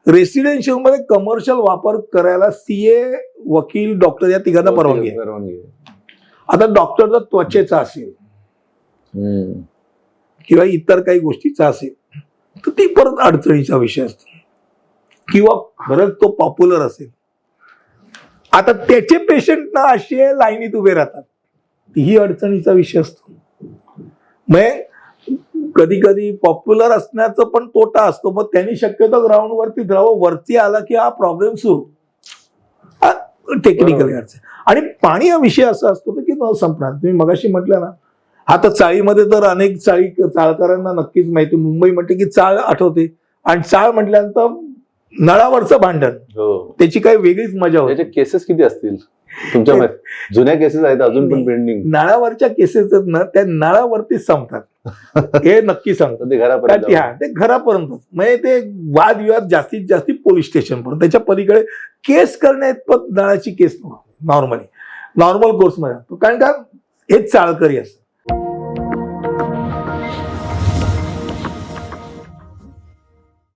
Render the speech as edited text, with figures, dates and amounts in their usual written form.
Residential मध्ये commercial वापर करायला सीए, वकील, डॉक्टर या तिघांना परवानगी आहे. आता डॉक्टर जर त्वचेचा असेल किंवा इतर काही गोष्टीचा असेल तर ती परत अडचणीचा विषय असतो, किंवा खरंच तो पॉप्युलर असेल. आता त्याचे पेशंट ना असे लाईनीत उभे राहतात, ही अडचणीचा विषय असतो. मग कधी कधी पॉप्युलर असण्याचं पण तोटा असतो. मग त्यांनी शक्यतो ग्राउंड वरती राहावं, वरती आला की हा प्रॉब्लेम सुरू टेक्निकली अडचण. आणि पाणी हा विषय असा असतो की न संपणार. तुम्ही मगाशी म्हटलं ना, आता चाळीमध्ये तर अनेक चाळकरांना नक्कीच माहिती. मुंबई म्हणते की चाळ आठवते, आणि चाळ म्हटल्यानंतर नळावरचं भांडण, त्याची काही वेगळीच मजा होती. केसेस किती असतील तुमच्या जुन्या केसेस आहेत अजून पण पेंडिंग? नळावरच्या केसेस ना त्या नळावरतीच संपतात, हे नक्की सांगतात. ते घरापर्यंत, ते घरापर्यंतच. म्हणजे ते वादविवाद जास्तीत जास्त पोलीस स्टेशन पर्यंत, त्याच्या पलीकडे केस करण्यात नळाची केस नॉर्मल कोर्समध्ये, कारण का हेच चाळकरी असतात.